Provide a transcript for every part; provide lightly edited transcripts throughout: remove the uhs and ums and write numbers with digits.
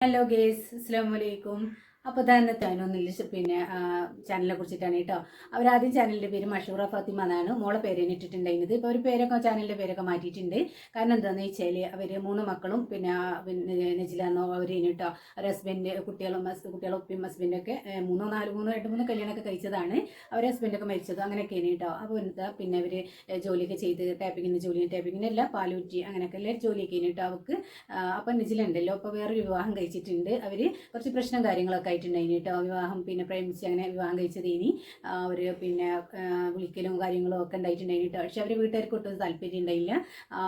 Hello guys, അസ്സലാമു അലൈക്കും. അപ്പോൾ തന്നെ ഞാനൊന്നില്ല ചാനലിനെ കുറിച്ചിട്ടാണ് കേട്ടോ. അവരാദ്യം ചാനലിൻ്റെ പേര് മഷൂറ ഫാത്തിമ എന്നാണ് മോളെ പേര് ഇട്ടിട്ടുണ്ടായിരുന്നത്. ഇപ്പോൾ ഒരു പേരൊക്കെ ചാനലിൻ്റെ പേരൊക്കെ മാറ്റിയിട്ടുണ്ട്. കാരണം എന്താണെന്ന് വെച്ചാൽ അവർ 3 മക്കളും പിന്നെ നെജിലാന്നോ അവർ കേട്ടോ. അവർ കുട്ടികളും ഉപ്പയും ഹസ്ബൻഡൊക്കെ 3 കല്യാണമൊക്കെ കഴിച്ചതാണ്. അവർ ഹസ്ബൻഡൊക്കെ മരിച്ചത് അങ്ങനെയൊക്കെയാണ് കേട്ടോ. അപ്പോൾ പിന്നെ അവർ ജോലിയൊക്കെ ചെയ്ത് ടാപ്പിങ്ങിൻ്റെ പാലൂറ്റി അങ്ങനെയൊക്കെ എല്ലാ ജോലിയൊക്കെ കേട്ടോ അവർക്ക്. അപ്പം നെജിലുണ്ടല്ലോ അപ്പോൾ വേറൊരു വിവാഹം കഴിച്ചിട്ടുണ്ട്. അവർ കുറച്ച് പ്രശ്നം കാര്യങ്ങളൊക്കെ ആയിട്ടുണ്ടായിന് കേട്ടോ. വിവാഹം പിന്നെ പ്രേമിച്ച് അങ്ങനെ വിവാഹം കഴിച്ചതിന് അവർ പിന്നെ വിളിക്കലും കാര്യങ്ങളും ഒക്കെ ഉണ്ടായിട്ടുണ്ടായിന് കേട്ടോ. പക്ഷെ അവർ വീട്ടുകാർക്ക് ഒട്ടും താല്പര്യം ഉണ്ടായില്ല.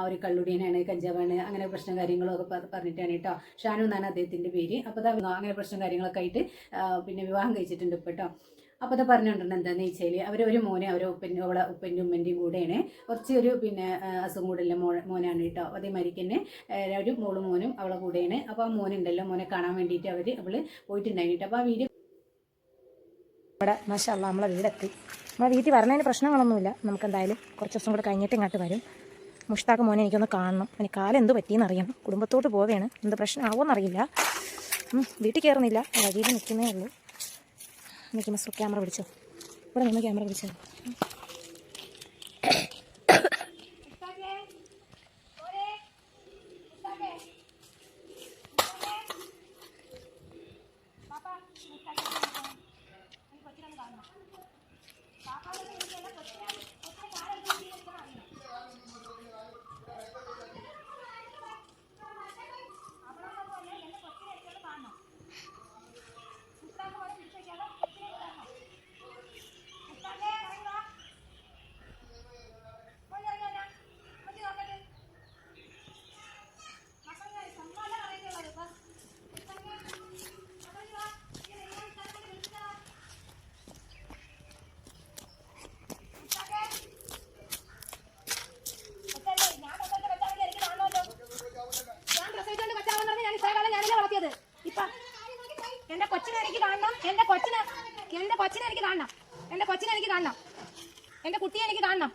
ഒരു കള്ളുടിയനാണ്, കഞ്ചാവാണ്, അങ്ങനെ പ്രശ്നം കാര്യങ്ങളൊക്കെ പറഞ്ഞിട്ടാണ് കേട്ടോ. ഷാനു എന്നാണ് അദ്ദേഹത്തിൻ്റെ പേര്. അപ്പോൾ അങ്ങനെ പ്രശ്നം കാര്യങ്ങളൊക്കെ ആയിട്ട് പിന്നെ വിവാഹം കഴിച്ചിട്ടുണ്ട് ഇപ്പോൾ കേട്ടോ. അപ്പോൾ അത് പറഞ്ഞുകൊണ്ടിരുന്നത് എന്താണെന്ന് വെച്ചാൽ അവരൊരു മോനെ അവളെ ഉപ്പൻ്റെ ഉമ്മൻ്റെയും കൂടെയാണ്. കുറച്ച് ഒരു പിന്നെ അസുഖം കൂടെയുള്ള മോനാണ് കേട്ടോ. അതേമാതിരിക്ക് തന്നെ ഒരു മോനും അവളെ കൂടെയാണ്. അപ്പോൾ ആ മോനുണ്ടല്ലോ, മോനെ കാണാൻ വേണ്ടിയിട്ട് അവൾ പോയിട്ടുണ്ടായിരുന്നു കേട്ടോ. അപ്പോൾ ആ വീഡിയോ ഇവിടെ മാഷാഅല്ലാ നമ്മളെ വീടെത്തി. നമ്മളെ വീട്ടിൽ വരണതിന് പ്രശ്നങ്ങളൊന്നുമില്ല. നമുക്ക് എന്തായാലും കുറച്ച് ദിവസം കൂടെ കഴിഞ്ഞിട്ട് ഇങ്ങോട്ട് വരും. മുഷ്താഖ് മോനെ എനിക്കൊന്ന് കാണണം. എനിക്ക് കാലം എന്ത് പറ്റിയെന്ന് അറിയണം. കുടുംബത്തോട്ട് പോവുകയാണ്. എന്ത് പ്രശ്നം ആവുമെന്നറിയില്ല. വീട്ടിൽ കയറുന്നില്ല, വഴിയിൽ നിൽക്കുന്നേ ഉള്ളൂ. എനിക്ക് മസ്റ്റർ ക്യാമറ പിടിച്ചോ, ഇവിടെ നിന്ന് ക്യാമറ പിടിച്ചോ. എന്റെ കൊച്ചിനെ എനിക്ക് കാണണം. എന്റെ കൊച്ചിനെ എനിക്ക് കാണണം. എന്റെ കൊച്ചിനെ എനിക്ക് കാണണം. എന്റെ കുട്ടിയെ എനിക്ക് കാണണം.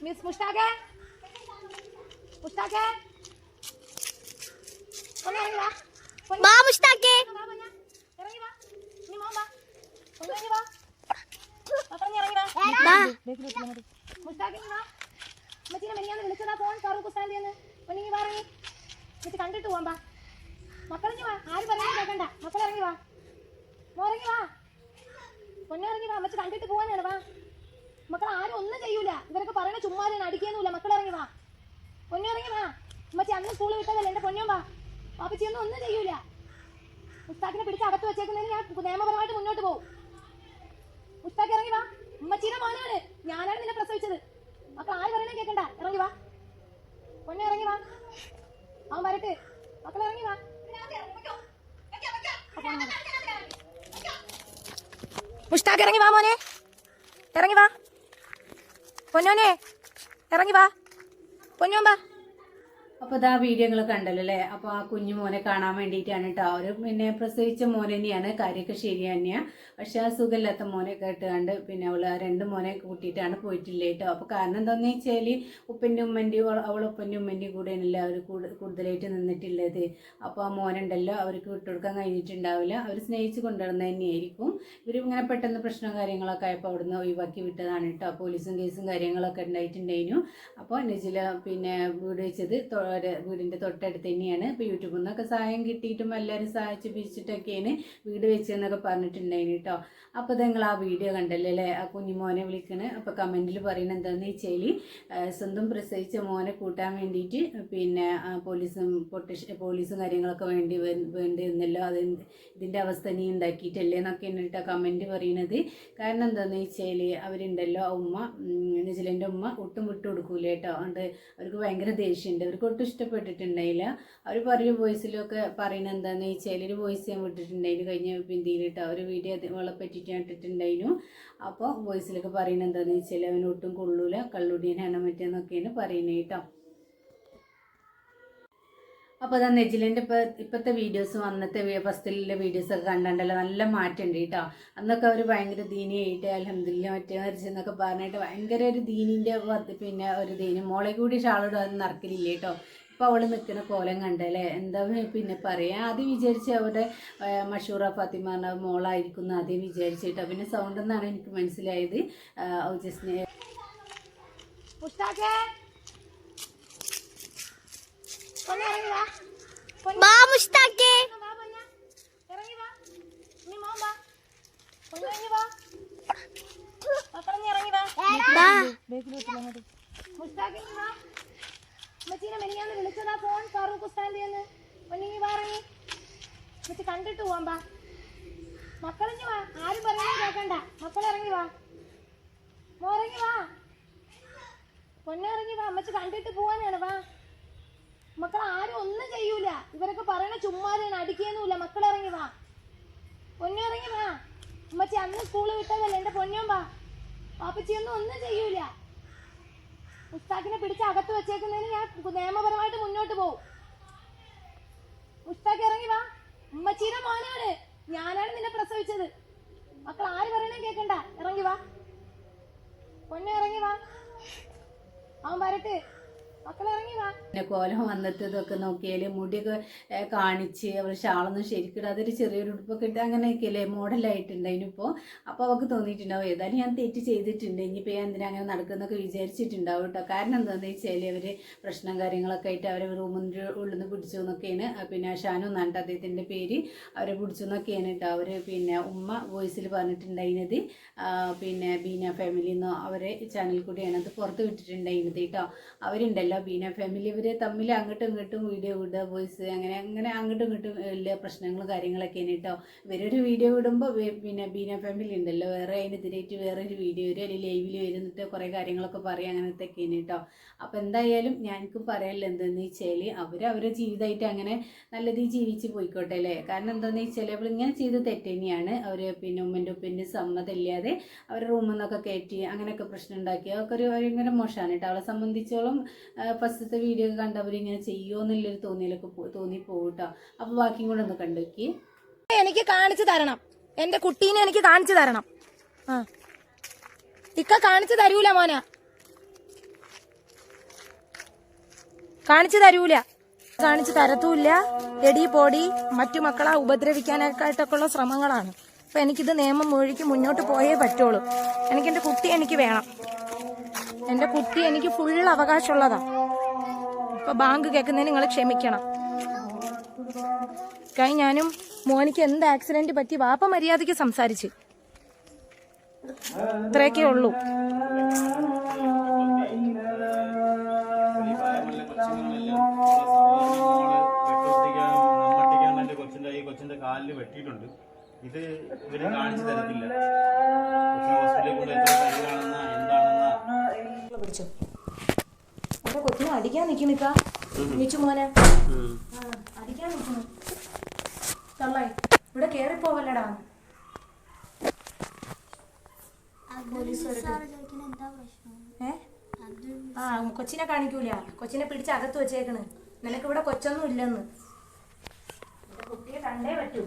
മിസ് മുഷ്താഖേ, മുഷ്താഖേ ഒന്ന് ഇറങ്ങി വാ. വാ മുഷ്താഖേ, ഇറങ്ങി വാ. നീ മോൻ വാ. ഒന്ന് ഇറങ്ങി വാ. മക്കളെ ഇറങ്ങി വാ. മുഷ്താഖേ വാ. അമ്മച്ചിനെ മെനിയാന്ന് വിളിച്ചതാ ഫോൺ ഫാറൂഖ് ഉസ്താദിന്ന്. ഒന്നിങ്ങി വാ, ഇറങ്ങി എന്നിട്ട് കണ്ടിട്ട് പോവാം. വാ മക്കളിങ്ങി വാ. ആരും പറയാൻ കേൾക്കണ്ട. മക്കളിറങ്ങി വാ. മോറങ്ങി വാ. പൊന്നിറങ്ങി വാ. അമ്മച്ച് കണ്ടിട്ട് പോവാനാണ്. വാ മക്കൾ. ആരും ഒന്നും ചെയ്യൂല. ഇവരൊക്കെ പറയണ ചുമ്മാതാണ്, അടിക്കൊന്നുമില്ല. മക്കളിറങ്ങി വാ. പൊന്നിറങ്ങി വാ. അമ്മച്ചി അന്ന് സ്കൂളിൽ വിട്ടതല്ലേ. എന്റെ പൊന്നും വാ. പാപ്പച്ചിയൊന്നും ഒന്നും ചെയ്യൂല. മുസ്താഖിനെ പിടിച്ച് അകത്ത് വെച്ചേക്കുന്നതിന് ഞാൻ നിയമപരമായിട്ട് മുന്നോട്ട് പോകും. മുസ്താഖ് ഇറങ്ങി വാ. ഉമ്മച്ചീനെ മോനാണ്, ഞാനാണ് നിന്നെ പ്രസവിച്ചത്. മക്കൾ ആര് പറയണേ കേൾക്കണ്ട. ഇറങ്ങി വാ. പൊന്നെ ഇറങ്ങി വാ. അവൻ വരട്ടെ. മക്കൾ ഇറങ്ങി വാ. മുഷ്താഖ് ഇറങ്ങി വാ മോനെ. ഇറങ്ങി വാ പൊന്നോനെ. ഇറങ്ങി വാ പൊന്നോൻ വാ. അപ്പോൾ ഇതാ വീഡിയോ നിങ്ങൾ കണ്ടല്ലോ അല്ലേ. അപ്പോൾ ആ കുഞ്ഞു മോനെ കാണാൻ വേണ്ടിയിട്ടാണ് കേട്ടോ. അവർ പിന്നെ പ്രസവിച്ച മോനെ തന്നെയാണ്, കാര്യമൊക്കെ ശരി തന്നെയാണ്. പക്ഷെ ആ സുഖമില്ലാത്ത മോനെ കേട്ടുകൊണ്ട് പിന്നെ അവൾ ആ 2 മോനെ കൂട്ടിയിട്ടാണ് പോയിട്ടില്ല കേട്ടോ. അപ്പോൾ കാരണം എന്താണെന്ന് വെച്ചാൽ ഉപ്പൻ്റെ ഉമ്മൻ്റെയും ഉപ്പൻ്റെ ഉമ്മൻ്റെയും കൂടെയാണല്ല അവർ കൂടുതലായിട്ട് നിന്നിട്ടുള്ളത്. അപ്പോൾ ആ മോനുണ്ടല്ലോ അവർക്ക് വിട്ടുകൊടുക്കാൻ കഴിഞ്ഞിട്ടുണ്ടാവില്ല. അവർ സ്നേഹിച്ച് കൊണ്ടുവരുന്നത് തന്നെയായിരിക്കും. ഇവർ ഇങ്ങനെ പെട്ടെന്ന് പ്രശ്നം കാര്യങ്ങളൊക്കെ ആയപ്പോൾ അവിടുന്ന് ഒഴിവാക്കി വിട്ടതാണ് കേട്ടോ. പോലീസും കേസും കാര്യങ്ങളൊക്കെ ഉണ്ടായിട്ടുണ്ടായിരുന്നു. അപ്പോൾ നെജില പിന്നെ വീട് വെച്ചത് വീടിൻ്റെ തൊട്ടടുത്ത് തന്നെയാണ്. ഇപ്പോൾ യൂട്യൂബിൽ നിന്നൊക്കെ സഹായം കിട്ടിയിട്ടും എല്ലാവരും സഹായിച്ച് പിരിച്ചിട്ടൊക്കെയാണ് വീട് വെച്ചതെന്നൊക്കെ പറഞ്ഞിട്ടുണ്ടായിരുന്നു കേട്ടോ. അപ്പോൾ നിങ്ങൾ ആ വീഡിയോ കണ്ടല്ലോ അല്ലേ. ആ കുഞ്ഞുമോനെ വിളിക്കണേ. അപ്പോൾ കമൻറ്റിൽ പറയുന്നത് എന്താണെന്ന് വെച്ചാൽ സ്വന്തം പ്രസവിച്ച മോനെ കൂട്ടാൻ വേണ്ടിയിട്ട് പിന്നെ പോലീസും കാര്യങ്ങളൊക്കെ വേണ്ടി എന്നല്ലോ. അത് ഇതിൻ്റെ അവസ്ഥ നീ ഉണ്ടാക്കിയിട്ടല്ലേ എന്നൊക്കെയാണ് കേട്ടോ കമൻറ്റ് പറയുന്നത്. കാരണം എന്താണെന്ന് വെച്ചാൽ അവരുണ്ടല്ലോ ഉമ്മ നെജിലൻ്റെ ഉമ്മ ഒട്ടും വിട്ടു കൊടുക്കൂല കേട്ടോ. അതുകൊണ്ട് അവർക്ക് ഭയങ്കര ദേഷ്യമുണ്ട്. അവർക്ക് ഒട്ടും ഇഷ്ടപ്പെട്ടിട്ടുണ്ടായില്ല. അവർ പറയും വോയിസിലൊക്കെ പറയുന്നത് എന്താണെന്ന് വെച്ചാൽ ഒരു വോയിസ് ഞാൻ വിട്ടിട്ടുണ്ടായിരുന്നു കഴിഞ്ഞ പിന്തിയിൽ കേട്ടോ. ഒരു വീഡിയോ അവളെ പറ്റിയിട്ട് ഞാൻ ഇട്ടിട്ടുണ്ടായിരുന്നു. അപ്പോൾ വോയിസിലൊക്കെ പറയുന്നത് എന്താണെന്ന് വെച്ചാൽ അവന് ഒട്ടും കൊള്ളൂല, കള്ളുടിയനാണ് മറ്റേന്നൊക്കെയാണ് പറയുന്നത് കേട്ടോ. അപ്പോൾ അതാ നെജിലിൻ്റെ ഇപ്പോഴത്തെ വീഡിയോസും അന്നത്തെ ഫസ്റ്റിലെ വീഡിയോസൊക്കെ കണ്ടിട്ടുണ്ടല്ലോ, നല്ല മാറ്റമുണ്ട് കേട്ടോ. അന്നൊക്കെ അവർ ഭയങ്കര ദീനിയായിട്ട് അൽഹംദുലില്ലാ മറ്റേ മരിച്ചെന്നൊക്കെ പറഞ്ഞിട്ട് ഭയങ്കര ഒരു ദീനിൻ്റെ പിന്നെ ഒരു ദീനം മോളെ കൂടി ഷാളോട് അത് നടക്കലില്ല കേട്ടോ. ഇപ്പം അവൾ നിൽക്കുന്ന കോലം കണ്ടല്ലേ എന്താ പിന്നെ പറയാം. ആദ്യം വിചാരിച്ച് അവിടെ മഷൂറ ഫാത്തിമ എന്ന മോളായിരിക്കും എന്ന് ആദ്യം വിചാരിച്ചിട്ട്, പിന്നെ സൗണ്ട് എന്നാണ് എനിക്ക് മനസ്സിലായത്. ഔജസ്നെ വിളിച്ചതാ ഫോൺ ഫാറൂഖ് ഉസ്താദിന്ന്. കണ്ടിട്ട് പോവാൻ പാ. മക്കളിഞ്ഞു വാ, ആരും പറയുന്നത് കേക്കണ്ട. മക്കളിറങ്ങി വാ, മോറങ്ങി വാ, പൊന്നിറങ്ങി വാ, അമ്മച്ചി കണ്ടിട്ട് പോവാനാണ്. വാ മക്കൾ, ആരും ഒന്നും ചെയ്യൂല. ഇവരൊക്കെ പറയണ ചുമ്മാതാണ്, അടിക്കൊന്നുമില്ല. മക്കളിറങ്ങി വാ, പൊന്നിറങ്ങി വാ. അമ്മച്ചി അന്ന് സ്കൂള് വിട്ടതല്ലേ എന്റെ പൊന്നോൻ. വാ, പാപ്പച്ചിയൊന്നും ഒന്നും ചെയ്യൂല. മുസ്താഖിനെ പിടിച്ച് അകത്ത് വെച്ചേക്കുന്നതിന് ഞാൻ നിയമപരമായിട്ട് മുന്നോട്ട് പോകും. മുസ്താഖ് ഇറങ്ങി വാ, ഉമ്മച്ചീടെ മോനാണ്, ഞാനാണ് നിന്നെ പ്രസവിച്ചത്. മക്കൾ ആര് പറയണേ കേക്കണ്ട, ഇറങ്ങി വാ, പൊന്നെ ഇറങ്ങി വാ, അവൻ വരട്ടെ. മക്കളിറങ്ങി വാ. പിന്നെ കോലം വന്നിട്ട് ഇതൊക്കെ നോക്കിയാൽ മുടിയൊക്കെ കാണിച്ച് അവൾ ഷാളൊന്നും ശരിക്കിടും, അതൊരു ചെറിയൊരു ഉടുപ്പൊക്കെ ഇട്ട് അങ്ങനെയൊക്കെയല്ലേ മോഡലായിട്ടുണ്ട് അതിനിപ്പോൾ. അപ്പോൾ അവൾക്ക് തോന്നിയിട്ടുണ്ടാവും ഏതായാലും ഞാൻ തെറ്റ് ചെയ്തിട്ടുണ്ട്, ഇനിയിപ്പോൾ ഞാൻ എന്തിനാ അങ്ങനെ നടക്കുന്നൊക്കെ വിചാരിച്ചിട്ടുണ്ടാവും കേട്ടോ. കാരണം എന്താണെന്ന് വെച്ചാൽ അവർ പ്രശ്നം കാര്യങ്ങളൊക്കെ ആയിട്ട് അവരെ റൂമിൻ്റെ ഉള്ളിൽ നിന്ന് പിടിച്ചു എന്നൊക്കെയാണ്. പിന്നെ ഷാനു എന്നാണ് അദ്ദേഹത്തിൻ്റെ പേര്. അവരെ പിടിച്ചു എന്നൊക്കെയാണ് കേട്ടോ അവർ പിന്നെ ഉമ്മ വോയിസിൽ പറഞ്ഞിട്ടുണ്ടായിരുന്നത്. പിന്നെ ബീന ഫാമിലി എന്നോ അവരെ ചാനൽ കൂടിയാണ് അത് പുറത്ത് വിട്ടിട്ടുണ്ടായിരുന്നത് കേട്ടോ. അവരുണ്ടല്ലോ ബീന ഫാമിലി, ഇവർ തമ്മിൽ അങ്ങോട്ടും ഇങ്ങോട്ടും വീഡിയോ വിടുക, വോയിസ് അങ്ങനെ അങ്ങനെ അങ്ങോട്ടും ഇങ്ങോട്ടും എല്ലാ പ്രശ്നങ്ങളും കാര്യങ്ങളൊക്കെയാണ് കേട്ടോ. ഇവരൊരു വീഡിയോ വിടുമ്പോൾ പിന്നെ ബീന ഫാമിലി ഉണ്ടല്ലോ വേറെ അതിനെതിരായിട്ട് വേറൊരു വീഡിയോ വരും, അല്ലെങ്കിൽ ലൈവിൽ വരുന്നിട്ട് കുറേ കാര്യങ്ങളൊക്കെ പറയും, അങ്ങനത്തെയൊക്കെയാണ് കേട്ടോ. അപ്പോൾ എന്തായാലും ഞാനിക്കും പറയാനില്ല എന്തെന്ന് വെച്ചാൽ അവരുടെ ജീവിതമായിട്ട് അങ്ങനെ നല്ല രീതിയിൽ ജീവിച്ച് പോയിക്കോട്ടെ അല്ലേ. കാരണം എന്താണെന്ന് വെച്ചാൽ അവൾ ഇങ്ങനെ ചെയ്ത് തെറ്റ് തന്നെയാണ്. അവർ പിന്നെ ഉമ്മൻ്റെ ഉപ്പിൻ്റെ സമ്മതമില്ലാതെ അവരുടെ റൂമിൽ നിന്നൊക്കെ കയറ്റി അങ്ങനെയൊക്കെ പ്രശ്നം ഉണ്ടാക്കി അതൊക്കെ ഒരു ഭയങ്കര മോശമാണ് കേട്ടോ. അവളെ സംബന്ധിച്ചോളം ഫസ്റ്റത്തെ വീഡിയോ കണ്ടവരിങ്ങനെ ചെയ്യുമോ എന്നുള്ളൊരു തോന്നിപ്പോവും കേട്ടോ. അപ്പോൾ ബാക്കിയും കൂടെ ഒന്ന് കണ്ടുവെക്കി. എനിക്ക് കാണിച്ചു തരണം, എന്റെ കുട്ടീനെ എനിക്ക് കാണിച്ചു തരണം. ആ ഇക്ക കാണിച്ചു തരൂല മോനെ, കാണിച്ചു തരൂല, കാണിച്ചു തരത്തൂല്ല. എടി പോടി മറ്റു മക്കളെ ഉപദ്രവിക്കാനായിട്ടൊക്കെ ഉള്ള ശ്രമങ്ങളാണ്. അപ്പൊ എനിക്കിത് നിയമം മൊഴിക്ക് മുന്നോട്ട് പോയേ പറ്റുള്ളൂ. എന്റെ കുട്ടി എനിക്ക് വേണം, എന്റെ കുട്ടി എനിക്ക് ഫുൾ അവകാശമുള്ളതാ. ഇപ്പൊ ബാങ്ക് കേൾക്കുന്നതിന് നിങ്ങൾ ക്ഷമിക്കണം. ഞാനും മോനിക്ക് എന്ത് ആക്സിഡന്റ് പറ്റി വാപ്പ മര്യാദയ്ക്ക് സംസാരിച്ച്, ഇത്രയൊക്കെ ഉള്ളൂ. കൊച്ചിന്റെ കാലിൽ വെട്ടിയിട്ടുണ്ട്. ഇത് ഇവര് കാണിച്ചു തരത്തില്ല. ഹോസ്പിറ്റലിൽ കൊണ്ട് എന്താണെന്ന പിടിച്ചോ, എന്റെ കൊച്ചിനെ അടിക്കാൻ നിൽക്കുന്നിക്ക നിച്ചു മോനെ, അടിക്കാൻ നിൽക്കുന്നു. തള്ളേ ഇവിടെ കേറിപ്പോവല്ലടാ. കൊച്ചിനെ കാണിക്കൂല, കൊച്ചിനെ പിടിച്ച് അകത്ത് വെച്ചേക്കണ്. നിനക്ക് ഇവിടെ കൊച്ചൊന്നും ഇല്ലെന്ന്. എന്റെ കുട്ടിയെ കണ്ടേ പറ്റൂ.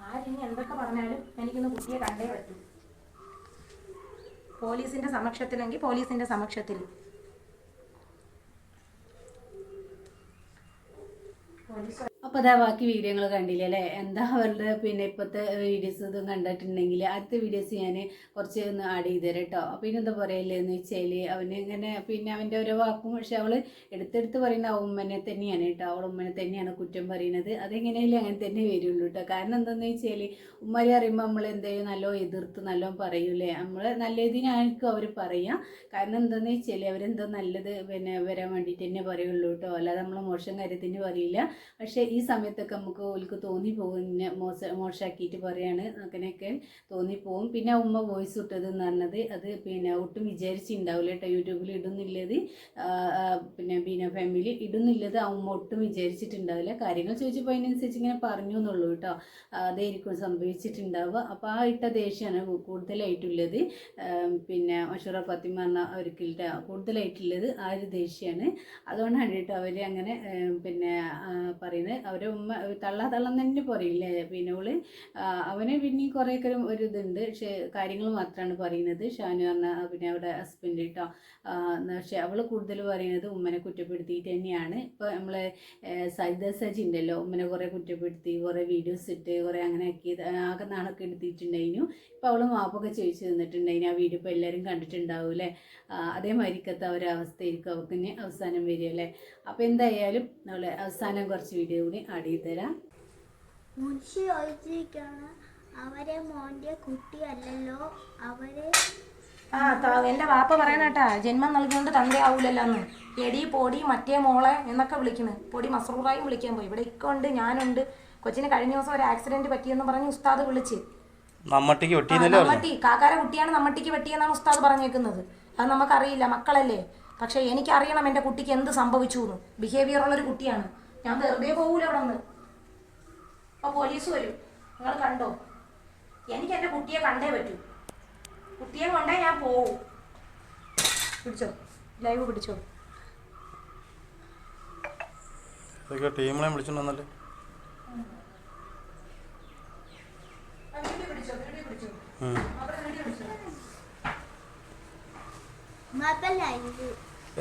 ആരിനി എന്തൊക്കെ പറഞ്ഞാലും എനിക്കൊന്ന് കുട്ടിയെ കണ്ടേ പറ്റൂ. പോലീസിന്റെ സമക്ഷത്തിലെങ്കിൽ പോലീസിന്റെ സമക്ഷത്തിൽ. അപ്പോൾ അതാ ബാക്കി വീഡിയോകൾ കണ്ടില്ലേ അല്ലേ. എന്താ അവരുടെ പിന്നെ ഇപ്പോഴത്തെ വീഡിയോസ് ഇതും കണ്ടിട്ടുണ്ടെങ്കിൽ അടുത്ത വീഡിയോസ് ഞാൻ കുറച്ച് ഒന്ന് ആഡ് ചെയ്ത് തരാം കേട്ടോ. പിന്നെ എന്താ പറയല്ലേന്ന് വെച്ചാൽ അവന് ഇങ്ങനെ പിന്നെ അവൻ്റെ ഓരോ വാക്കും, പക്ഷെ അവൾ എടുത്തെടുത്ത് പറയുന്ന ആ ഉമ്മനെ തന്നെയാണ് കേട്ടോ. അവൾ ഉമ്മനെ തന്നെയാണ് കുറ്റം പറയുന്നത്. അതെങ്ങനെയായാലും അങ്ങനെ തന്നെ വരുള്ളൂ കേട്ടോ. കാരണം എന്താണെന്ന് വെച്ചാൽ ഉമ്മരെ അറിയുമ്പോൾ നമ്മൾ എന്തെങ്കിലും നല്ലോ എതിർത്ത് നല്ലോ പറയൂലേ. നമ്മൾ നല്ല ഇതിനായിരിക്കും അവർ പറയുക. കാരണം എന്താണെന്ന് വെച്ചാൽ അവരെന്തോ നല്ലത് പിന്നെ വരാൻ വേണ്ടിയിട്ട് തന്നെ പറയുള്ളൂ കേട്ടോ. അല്ലാതെ നമ്മൾ മോശം കാര്യത്തിന് പറയില്ല. പക്ഷേ ഈ സമയത്തൊക്കെ നമുക്ക് ഓൾക്ക് തോന്നിപ്പോകും ഇന്നെ മോശമാക്കിയിട്ട് പറയാണ്, അങ്ങനെയൊക്കെ തോന്നിപ്പോവും. പിന്നെ ഉമ്മ വോയിസ് ഇട്ടത് എന്ന് പറഞ്ഞത് അത് പിന്നെ ഒട്ടും വിചാരിച്ചിട്ടുണ്ടാവില്ല കേട്ടോ. യൂട്യൂബിൽ ഇടുന്നില്ലത് പിന്നെ ബീന ഫാമിലി ഇടുന്നില്ലത് ആ ഉമ്മ ഒട്ടും വിചാരിച്ചിട്ടുണ്ടാവില്ല. കാര്യങ്ങൾ ചോദിച്ചപ്പോൾ അതിനനുസരിച്ച് ഇങ്ങനെ പറഞ്ഞു എന്നുള്ളൂ കേട്ടോ. അതായിരിക്കും സംഭവിച്ചിട്ടുണ്ടാവുക. അപ്പോൾ ആ ഇട്ട ദേഷ്യമാണ് കൂടുതലായിട്ടുള്ളത്. പിന്നെ മഷൂറ ഫാത്തിമ പറഞ്ഞ അവർക്കില്ല കൂടുതലായിട്ടുള്ളത് ആ ഒരു ദേഷ്യമാണ്. അതുകൊണ്ടാണ് കേട്ടോ അവർ അങ്ങനെ പിന്നെ പറയുന്നത്. അവരെ ഉമ്മ തള്ളം തന്നെ പറയില്ലേ. പിന്നെ അവള് അവന് പിന്നെ കുറേയൊക്കെ ഒരു ഇതുണ്ട്, പക്ഷെ കാര്യങ്ങൾ മാത്രമാണ് പറയുന്നത്. ഷാനു പറഞ്ഞ പിന്നെ അവിടെ ഹസ്ബൻഡ് കേട്ടോ. പക്ഷെ അവള് കൂടുതൽ പറയുന്നത് ഉമ്മനെ കുറ്റപ്പെടുത്തിയിട്ട് തന്നെയാണ്. ഇപ്പോൾ നമ്മളെ സജി ഉണ്ടല്ലോ, ഉമ്മനെ കുറേ കുറ്റപ്പെടുത്തി, കുറേ വീഡിയോസ് ഇട്ട് കുറേ അങ്ങനെ ആക്കി ആകെ നാളൊക്കെ എടുത്തിട്ടുണ്ടായിരുന്നു. ഇപ്പോൾ അവള് മാപ്പൊക്കെ ചോദിച്ചു തന്നിട്ടുണ്ടായിന്. ആ വീഡിയോ ഇപ്പോൾ എല്ലാവരും കണ്ടിട്ടുണ്ടാവും അല്ലേ. അതേമാതിരിക്കത്തെ ഒരവസ്ഥയായിരിക്കും അവൾക്ക് ഇനി അവസാനം വരിക അല്ലേ. അപ്പോൾ എന്തായാലും നമ്മൾ അവസാനം കുറച്ച് വീഡിയോ കൂടി ആഡ് ചെയ്ത് തരാം. മുൻഷി ചോദിച്ചിരിക്കുകയാണ്, അവരെ മോൻ്റെ കുട്ടിയല്ലല്ലോ, അവരെ എൻ്റെ വാപ്പ പറയണേട്ടാ, ജന്മം നൽകിയോണ്ട് തന്തയാവൂലല്ലോന്ന്. എടി പൊടി മറ്റേ മോളെ എന്നൊക്കെ വിളിക്കണ്. പൊടി മസറൂറായും വിളിക്കാൻ പോയി. ഇവിടെ ഇക്കുണ്ട്, ഞാനുണ്ട്. കൊച്ചിന് കഴിഞ്ഞ ദിവസം ഒരു ആക്സിഡന്റ് പറ്റിയെന്ന് പറഞ്ഞ് ഉസ്താദ് വിളിച്ച്. നമ്മട്ടിക്ക് നമ്മട്ടി കാക്കാരെ കുട്ടിയാണ് നമ്മട്ടിക്ക് വെട്ടിയെന്നാണ് ഉസ്താദ് പറഞ്ഞേക്കുന്നത്. അത് നമുക്കറിയില്ല, മക്കളല്ലേ. പക്ഷെ എനിക്കറിയണം എൻ്റെ കുട്ടിക്ക് എന്ത് സംഭവിച്ചു എന്ന്. ബിഹേവിയർ ഉള്ളൊരു കുട്ടിയാണ്. ഞാൻ വെറുതെ പോകൂല അവിടെ നിന്ന്. അപ്പോൾ പോലീസ് വരും, നിങ്ങൾ കണ്ടോ. എനിക്ക് എൻ്റെ കുട്ടിയെ കണ്ടേ പറ്റൂ. കുട്ടിയെ കൊണ്ടേ ഞാൻ പോവും. പിടിച്ചോ, ലൈവ് പിടിച്ചോ. ടീമിനെ വിളിച്ചിട്ടുണ്ടെന്നല്ലേ.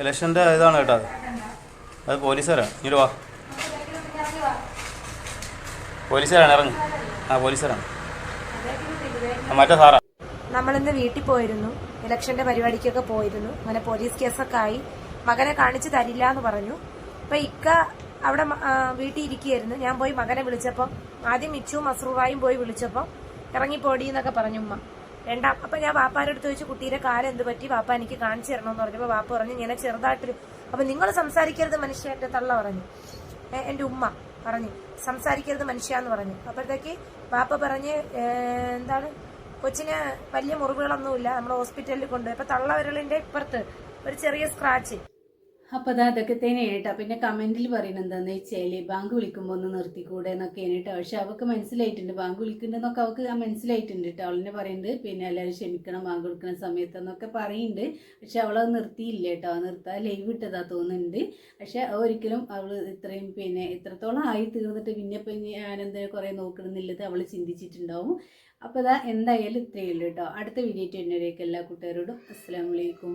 ഇലക്ഷന്റെ ഇതാണ് കേട്ടോ, അത് പോലീസുകാരാണ്. ഇങ്ങോട്ട് വാ, പോലീസുകാരാണ്, ഇറങ്ങി. പോലീസുകാരാണ്, മറ്റേ സാറാ. നമ്മളിന്ന് വീട്ടിൽ പോയിരുന്നു, ഇലക്ഷന്റെ പരിപാടിക്കൊക്കെ പോയിരുന്നു. അങ്ങനെ പോലീസ് കേസൊക്കെ ആയി. മകനെ കാണിച്ചു തരില്ല എന്ന് പറഞ്ഞു. അപ്പൊ ഇക്ക അവിടെ വീട്ടിൽ ഇരിക്കുകയായിരുന്നു. ഞാൻ പോയി മകനെ വിളിച്ചപ്പോൾ ആദ്യം മിച്ചുവും മസ്രൂറായും പോയി വിളിച്ചപ്പോൾ ഇറങ്ങിപ്പോടി എന്നൊക്കെ പറഞ്ഞു ഉമ്മ. അപ്പൊ ഞാൻ വാപ്പാരുടെ അടുത്ത് ചോദിച്ചു, കുട്ടിയുടെ കാലം എന്ത് പറ്റി, വാപ്പ എനിക്ക് കാണിച്ചു തരണമെന്ന് പറഞ്ഞപ്പോൾ വാപ്പ പറഞ്ഞു ഇങ്ങനെ ചെറുതായിട്ടൊരു. അപ്പൊ നിങ്ങൾ സംസാരിക്കരുത് മനുഷ്യ, എന്റെ തള്ള പറഞ്ഞു, എന്റെ ഉമ്മ പറഞ്ഞു സംസാരിക്കരുത് മനുഷ്യ എന്ന് പറഞ്ഞു. അപ്പോഴത്തേക്ക് വാപ്പ പറഞ്ഞ് എന്താണ്, കൊച്ചിന് വലിയ മുറിവുകളൊന്നുമില്ല, നമ്മൾ ഹോസ്പിറ്റലിൽ കൊണ്ടുപോയി. അപ്പൊ തള്ള വിരലിന്റെ ഇപ്പുറത്ത് ഒരു ചെറിയ സ്ക്രാച്ച്. അപ്പോൾ അതൊക്കെ തന്നെ കേട്ടോ. പിന്നെ കമന്റിൽ പറയുന്നത് എന്താണെന്ന് വെച്ചാൽ ബാങ്ക് വിളിക്കുമ്പോൾ ഒന്ന് നിർത്തിക്കൂടെ എന്നൊക്കെയാണ് കേട്ടോ. പക്ഷെ അവൾക്ക് മനസ്സിലായിട്ടുണ്ട്, ബാങ്ക് വിളിക്കുന്നുണ്ടെന്നൊക്കെ അവൾക്ക് മനസ്സിലായിട്ടുണ്ട് കേട്ടോ. അവളിനെ പറയുന്നുണ്ട് പിന്നെ എല്ലാവരും ക്ഷമിക്കണം ബാങ്ക് കൊടുക്കുന്ന സമയത്തെന്നൊക്കെ പറയുന്നുണ്ട്. പക്ഷെ അവളത് നിർത്തിയില്ല കേട്ടോ. നിർത്താൻ ലൈവ് ഇട്ടതാ തോന്നുന്നുണ്ട്. പക്ഷെ ഒരിക്കലും അവൾ ഇത്രയും പിന്നെ ഇത്രത്തോളം ആയി തീർന്നിട്ട് പിന്നെ ഇപ്പം ഞാനെന്താ കുറേ നോക്കണമെന്നുള്ളത് അവൾ ചിന്തിച്ചിട്ടുണ്ടാവും. അപ്പോൾ എന്തായാലും ഇത്രയേ ഉള്ളൂ കേട്ടോ. അടുത്ത വീഡിയോ വരുന്നവരേക്ക് എല്ലാ കൂട്ടുകാരോടും അസ്സലാമു അലൈക്കും.